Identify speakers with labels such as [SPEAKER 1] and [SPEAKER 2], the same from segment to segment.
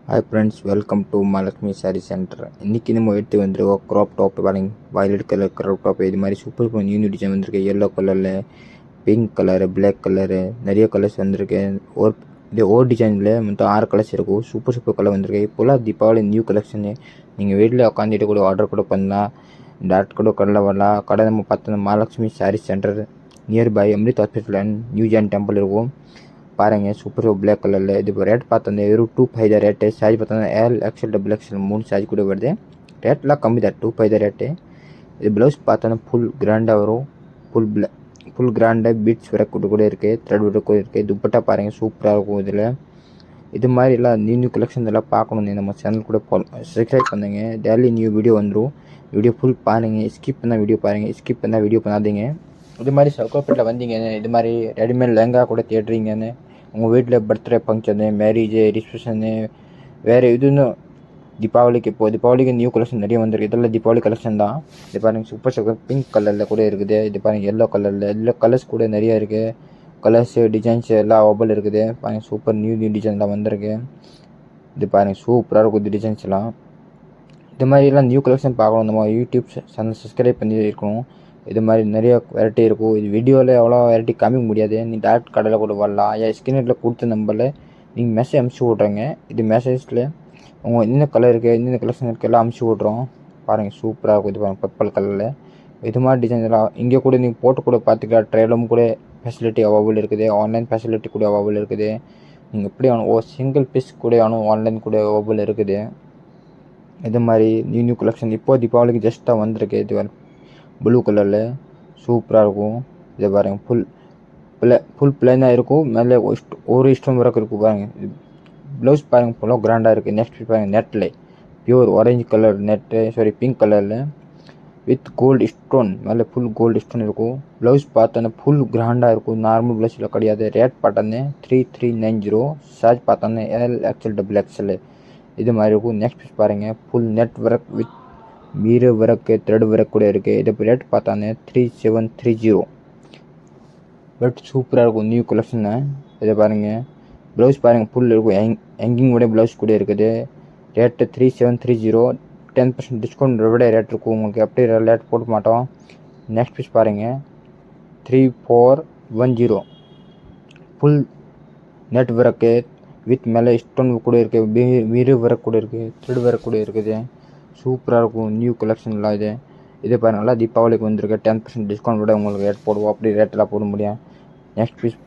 [SPEAKER 1] Hi friends, welcome to Malakshmi Saree Center. இன்னைக்கு நம்ம எடுத்து வந்திருக்கோம் க்ராப் டாப் பாருங்க, வயலட் கலர் க்ராப் டாப். இது மாதிரி சூப்பர் நியூ டிசைன் வந்திருக்கு. எல்லோ கலரில், பிங்க் கலரு, பிளாக் கலரு, நிறைய கலர்ஸ் வந்திருக்கு. ஒரு டிசைனில் மொத்தம் 6 கலர்ஸ் இருக்கும். சூப்பர் கலர் வந்திருக்கு. இப்போலாம் தீபாவளி நியூ கலெக்ஷனு. நீங்கள் வீட்டில் உட்காந்துட்டு கூட ஆர்டர் கூட பண்ணலாம், டேரக்ட் கூட கடையில் வரலாம். கடை நம்ம பார்த்தோம் Mahalakshmi sari centre, nearby Amrit hospital and new John temple இருக்கும். பாருங்கள் சூப்பர் பிளாக் கலரில். இது இப்போ ரேட் பார்த்தோம் வெறும் 2.5 தான் ரேட்டு. சைஸ் பார்த்தோன்னா L XL double XL 3 size கூட வருது. ரேட்லாம் கம்மி தான், 2.5 தான் ரேட்டு. இது ப்ளவுஸ் பார்த்தோன்னா ஃபுல் கிராண்டாக வரும். ஃபுல் கிராண்டாக பீட்ஸ் ஒர்க் கூட இருக்குது, த்ரெட் ஒர்க் கூட இருக்குது. துப்பட்டா பாருங்கள் சூப்பராக இருக்கும். இதில் இது மாதிரிலாம் நியூ கலெக்ஷன் எல்லாம் பார்க்கணுன்னு நம்ம சேனல் கூட சப்ஸ்கிரைப் பண்ணுங்க. டெய்லி நியூ வீடியோ வந்துடும். வீடியோ ஃபுல் பாருங்கள். ஸ்கிப் பண்ணால் வீடியோ பாருங்கள், ஸ்கிப் பண்ணால் வீடியோ பண்ணாதீங்க. இது மாதிரி சவுகாப்பேட்டில் வந்தீங்கன்னு இது மாதிரி ரெடிமேட் லெங்கா கூட தேடுறீங்கன்னு, உங்கள் வீட்டில் பர்த்டே ஃபங்க்ஷனு, மேரேஜு, ரிசப்ஷனு, வேறு எதுன்னு தீபாவளிக்கு நியூ கலெக்ஷன் நிறைய வந்திருக்கு. இதெல்லாம் தீபாவளி கலெக்ஷன் தான். இது பாருங்கள் சூப்பர் பிங்க் கலரில் கூட இருக்குது. இது பாருங்கள் எல்லோ கலர்ஸ் கூட நிறையா இருக்குது. கலர்ஸு டிசைன்ஸு எல்லாம் அவைலபிள் இருக்குது. பாருங்கள் சூப்பர் நியூ டிசைன்லாம் வந்திருக்கு. இது பாருங்கள் சூப்பராக இருக்கும் இந்த டிசைன்ஸ்லாம். இது மாதிரிலாம் நியூ கலெக்ஷன் பார்க்கணும், நம்ம யூடியூப் சேனல் சப்ஸ்கிரைப் பண்ணி இருக்கணும். இது மாதிரி நிறைய வெரைட்டி இருக்கும். இது வீடியோவில் எவ்வளோ வெரைட்டி காமிக்க முடியாது. நீ டேரக்ட் கடையில் கூட வரலாம். ஸ்கிரீனில் கொடுத்த நம்பரில் நீங்கள் மெசேஜ் அனுப்பிச்சி விட்றீங்க. இது மெசேஜில் உங்கள் என்ன கலர் இருக்குது, என்னென்ன கலெக்ஷன் இருக்குது எல்லாம் அனுப்பிச்சி விட்றோம். பாருங்கள் சூப்பராக இருக்கும். இது பாருங்கள் பர்பிள் கலரில். இது மாதிரி டிசைன்ஸ் எல்லாம் இங்கே கூட நீங்கள் போட்டு கூட பார்த்துக்கலாம். ட்ரெயிலும் கூட ஃபெசிலிட்டி அவைலபிள் இருக்குது. ஆன்லைன் ஃபெசிலிட்டி கூட அவைலபிள் இருக்குது. நீங்கள் எப்படி வேணும், சிங்கிள் பீஸ் கூட வேணும், ஆன்லைன் கூட அவைலபிள் இருக்குது. இது மாதிரி நியூ கலெக்ஷன் இப்போது தீபாவளிக்கு ஜஸ்ட்டாக வந்திருக்கு. இது ப்ளூ கலரில் சூப்பராக இருக்கும். இதை பாருங்கள் ஃபுல் பிளைனாக இருக்கும். மேலே ஒரு இஷ்டம் வரைக்கும் இருக்கும். பாருங்கள் ப்ளவுஸ் பாருங்கள் ஃபுல்லாக கிராண்டாக இருக்குது. நெக்ஸ்ட் பாருங்கள் நெட்டில் பியூர் ஆரஞ்சு கலர் பிங்க் கலரில் வித் கோல்டு ஸ்டோன், மேலே ஃபுல் கோல்டு ஸ்டோன் இருக்கும். ப்ளவுஸ் பார்த்தோன்னா ஃபுல் கிராண்டாக இருக்கும். நார்மல் ப்ளவுஸில் கிடையாது. ரேட் பார்த்தோன்னே 3390. சைஸ் பார்த்தோன்னே எல் எக்ஸ்எல் டபுள் எக்ஸ்எல் இது மாதிரி இருக்கும். நெக்ஸ்ட் பீஸ் பாருங்கள் full net work with மீரர் work, thread work கூட இருக்குது. இது ரேட் பார்த்தானே 3730. பட் சூப்பராக இருக்கும் நியூ கலெக்ஷனு. இதை பாருங்கள் ப்ளவுஸ் பாருங்கள் ஃபுல் இருக்கும். ஹேங்கிங் கூட ப்ளவுஸ் கூட இருக்குது. ரேட்டு 3730. 10% டிஸ்கவுண்ட் விட ரேட் இருக்கும். உங்களுக்கு எப்படி ரேட் போட மாட்டோம். நெக்ஸ்ட் பீஸ் பாருங்கள் 3410. ஃபுல் நெட் ஒர்க்கு வித் மேலே ஸ்டோன் கூட இருக்குது, மீரர் ஒர்க் கூட இருக்குது, த்ரெட் ஒர்க் கூட இருக்குது. சூப்பராக இருக்கும் நியூ கலெக்ஷன்லாம். இது பாருங்கள் நல்லா தீபாவளிக்கு வந்திருக்கு. 10% டிஸ்கவுண்ட் விட உங்களுக்கு ரேட் போடுவோம். அப்படி ரேட்டெல்லாம் போட முடியும். நெக்ஸ்ட் பீஸ்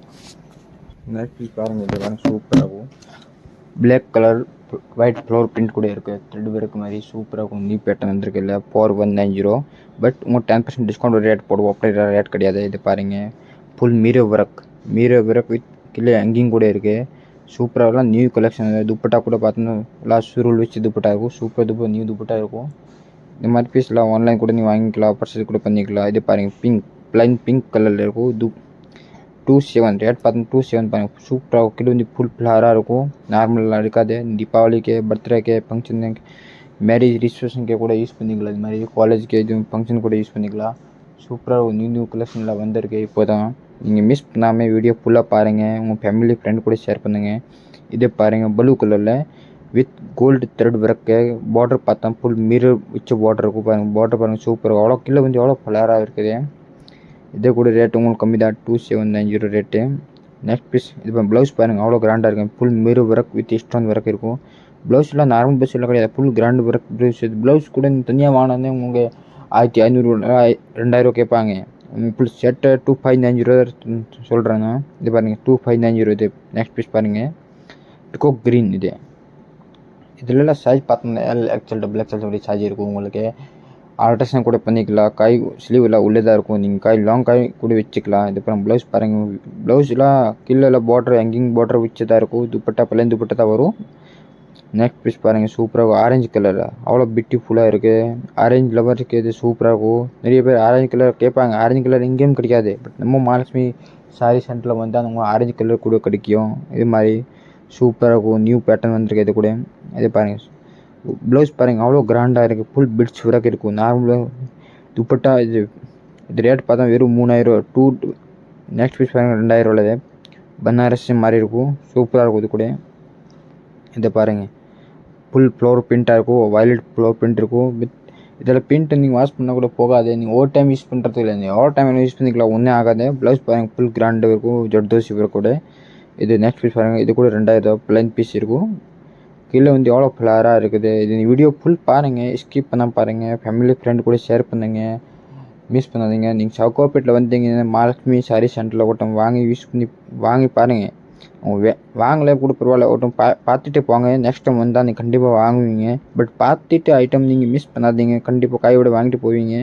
[SPEAKER 1] பாருங்கள். இது பாருங்கள் சூப்பராக இருக்கும். Black colour white flower print கூட இருக்குது. த்ரெட் ஒர்க் மாதிரி சூப்பராக இருக்கும். நியூ பேட்டர்ன் வந்திருக்கு இல்லை 4190. பட் உங்களுக்கு 10% டிஸ்கவுண்ட் ரேட் போடுவோம். அப்படி ரேட் கிடையாது. இது பாருங்கள் ஃபுல் மீரர் ஒர்க் வித் கீழே ஹேங்கிங் கூட இருக்குது. சூப்பராகலாம் நியூ கலெக்ஷன். துப்பட்டா கூட பார்த்தோன்னா எல்லாம் சுருள் வச்சு துப்பட்டா இருக்கும். சூப்பர் நியூ துப்பட்டா இருக்கும். இந்த மாதிரி பீஸ்லாம் ஆன்லைன் கூட நீங்கள் வாங்கிக்கலாம், பர்ச்சேஸ் கூட பண்ணிக்கலாம். இது பாருங்கள் ப்ளைன் பிங்க் கலரில் இருக்கும். 27 ரேட் பார்த்தோன்னா 27 பாருங்கள் சூப்பராக இருக்கும். கீழே வந்து ஃபுல் ஃப்ளாராக இருக்கும். நார்மலாக இருக்காது. தீபாவளிக்கு, பர்த்டேக்கு, ஃபங்க்ஷனுக்கு, மேரேஜ் ரிசப்ஷனுக்கு கூட யூஸ் பண்ணிக்கலாம். இது மாதிரி காலேஜுக்கு இது ஃபங்க்ஷன் கூட யூஸ் பண்ணிக்கலாம். சூப்பராக ஒரு நியூ கலெக்ஷனில் வந்திருக்கு. இப்போ தான் நீங்கள் மிஸ் பண்ணாமல் வீடியோ ஃபுல்லாக பாருங்கள். உங்கள் ஃபேமிலி ஃப்ரெண்ட் கூட ஷேர் பண்ணுங்கள். இது பாருங்கள் ப்ளூ கலரில் with gold thread work. Border பார்த்தா ஃபுல் மீரர் வச்ச பார்டர் இருக்கும். பாருங்கள் பார்டர் பாருங்கள் சூப்பராக அவ்வளோ கீழே வந்து எவ்வளோ ஃப்ளாராக இருக்குது. இதே கூட ரேட் உங்களுக்கு கம்மி தான், 2790 ரேட்டு. நெக்ஸ்ட் பீஸ் இது ப்ளவுஸ் பாருங்கள் அவ்வளோ கிராண்டாக இருக்கும். Full மீரர் work with stone work இருக்கும். ப்ளவுஸ்லாம் நார்மல் ப்ளவுஸ் எல்லாம் கிடையாது. ஃபுல் கிராண்ட் ஒர்க் ப்ளவுஸ் கூட தனியாக வாங்கினே உங்களுக்கு 1500 2000 கேட்பாங்க. ஃபுல் செட்டை 2590 சொல்கிறேங்க. இது பாருங்கள் 2590 இது. நெக்ஸ்ட் பீஸ் பாருங்கள் பிகோக் க்ரீன். இதுலலாம் சைஸ் பார்த்தோம்னா எல் எக்ஸ்எல் டபுள் எக்ஸ்எல் சொல்லி சைஸ் இருக்கும். உங்களுக்கு ஆல்ட்ரேஷன் கூட பண்ணிக்கலாம். கை ஸ்லீவ் எல்லாம் உள்ளே தான் இருக்கும். நீங்கள் லாங் கை கூட வச்சுக்கலாம். இது அப்புறம் ப்ளவுஸ் பாருங்கள். ப்ளவுஸ்லாம் கீழே பார்டர் ஹேங்கிங் பார்டர் வச்சு தான் இருக்கும். துப்பட்டா பிளைன் துப்பட்டா தான் வரும். நெக்ஸ்ட் பீஸ் பாருங்கள் சூப்பராக ஆரஞ்சு கலர் அவ்வளோ பியூட்டிஃபுல்லாக இருக்குது. ஆரஞ்சு லவருக்கு இது சூப்பராக இருக்கும். நிறைய பேர் ஆரஞ்சு கலர் கேட்பாங்க. ஆரஞ்சு கலர் எங்கேயும் கிடைக்காது. பட் நம்ம மகாலட்சுமி சாரீ சென்டரில் வந்து அந்த ஆரஞ்சு கலர் கூட கிடைக்கும். இது மாதிரி சூப்பராக இருக்கும். நியூ பேட்டர்ன் வந்திருக்கு. இது கூட இது பாருங்கள் ப்ளவுஸ் பாருங்கள் அவ்வளோ கிராண்டாக இருக்குது. ஃபுல் பிட்ஸ் ஒர்க் இருக்கும். நார்மலாக துப்பட்டா இது ரேட் பார்த்தா வெறும் 3000. நெக்ஸ்ட் பீஸ் பாருங்கள் 2000 உள்ளது. பனாரஸ் மாதிரி இருக்கும். சூப்பராக இருக்கும். இது கூட இதை பாருங்கள் ஃபுல் ஃப்ளோர் பிரிண்ட்டாக இருக்கும், வயலட் ஃப்ளோர் பிரிண்ட் இருக்கும். இதில் பிரிண்ட் நீங்கள் வாஷ் பண்ணால் கூட போகாது. நீங்கள் ஓவர் டைம் யூஸ் பண்ணுறது இல்லை, நீங்கள் ஓவர் டைம் யூஸ் பண்ணிக்கலாம், ஒன்றே ஆகாது. ப்ளவுஸ் பாருங்கள் ஃபுல் கிராண்டாக இருக்கும், ஜர்தோசி கூட. இது நெக்ஸ்ட் பீஸ் பாருங்கள், இது கூட 2000 ப்ளைன் பீஸ் இருக்கும். கீழே வந்து எவ்வளோ ஃப்ளாராக இருக்குது. இது வீடியோ ஃபுல் பாருங்கள், ஸ்கிப் பண்ணால் பாருங்கள், ஃபேமிலி ஃப்ரெண்டு கூட ஷேர் பண்ணுங்கள், மிஸ் பண்ணாதீங்க. நீங்கள் சவுகாப்பேட்டில் வந்தீங்கன்னா மகாலட்சுமி சாரீ சென்டரில் ஓட்டம் வாங்கி பாருங்கள். அவங்க வாங்கலை கூட பரவாயில்ல, ஓட்டம் பார்த்துட்டு போங்க. நெக்ஸ்ட் டைம் வந்தால் நீங்கள் கண்டிப்பாக வாங்குவீங்க. பட் பார்த்துட்டு ஐட்டம் நீங்கள் மிஸ் பண்ணாதீங்க, கண்டிப்பாக கையோட வாங்கிட்டு போவீங்க.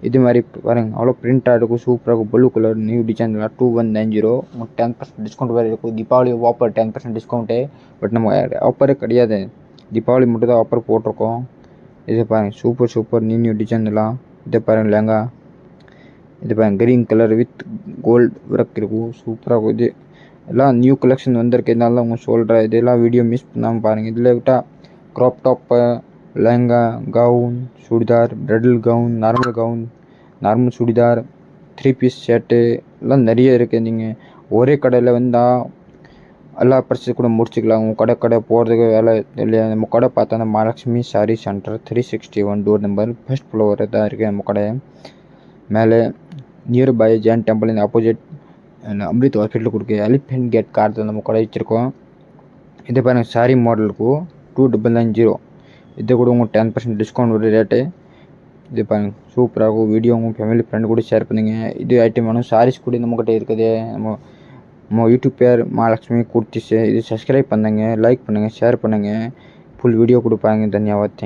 [SPEAKER 1] இது மாதிரி பாருங்கள், அவ்வளோ பிரிண்ட்டாக இருக்கும், சூப்பராக இருக்கும். ப்ளூ கலர் நியூ டிசைன்லாம் 2190. உங்களுக்கு 10% டிஸ்கவுண்ட் வேறு இருக்கும். Deepavali offer 10% discount. பட் நம்ம ஆஃபரே கிடையாது, தீபாவளி மட்டும் தான் ஆஃபர் போட்டிருக்கோம். இது பாருங்கள், சூப்பர் நியூ டிசைன்லாம். இதை பாருங்கள் லெங்கா, இது பாருங்கள் green colour with gold work இருக்கும், சூப்பராக இருக்கும். இது எல்லாம் நியூ கலெக்ஷன் வந்திருக்கிறதுனால உங்களுக்கு சொல்கிறேன். இதெல்லாம் வீடியோ மிஸ் பண்ணாமல் பாருங்கள். இதில் விட்டால் crop top, lehenga, gown, churidar, bridal gown, normal churidar, 3 piece shirt எல்லாம் நிறைய இருக்குது. நீங்கள் ஒரே கடையில் வந்தால் எல்லா பர்ச்சேஸ் கூட முடிச்சுக்கலாம். உங்கள் கடை போகிறதுக்கு வேலை இல்லையா? நம்ம கடை பார்த்தோன்னா Mahalakshmi sari centre 361 door number first floor தான் இருக்குது நம்ம கடை. மேலே நியர்பை ஜெயின் டெம்பிள் இந்த ஆப்போசிட் அம்ரித் ஹாஸ்பிட்டல் கொடுக்க எலிஃபென்ட் கேட் கார் நம்ம கடை வச்சுருக்கோம். இதை பாருங்கள், சாரீ மாடல் இருக்கும் 2990. இதை கூட உங்களுக்கு 10% டிஸ்கவுண்ட் ஒரு ரேட்டு. இது பாருங்கள், சூப்பராக இருக்கும். வீடியோ உங்கள் ஃபேமிலி ஃப்ரெண்டு கூட ஷேர் பண்ணுங்கள். இது ஐட்டம் வேணும், சாரீஸ் கூட நம்மக்கிட்ட இருக்குது. நம்ம யூடியூப் பேர் மகாலட்சுமி குர்த்திஸ். இது சப்ஸ்கிரைப் பண்ணுங்கள், லைக் பண்ணுங்கள், ஷேர் பண்ணுங்கள், ஃபுல் வீடியோ கொடுப்பாங்க. தன்யவாத்.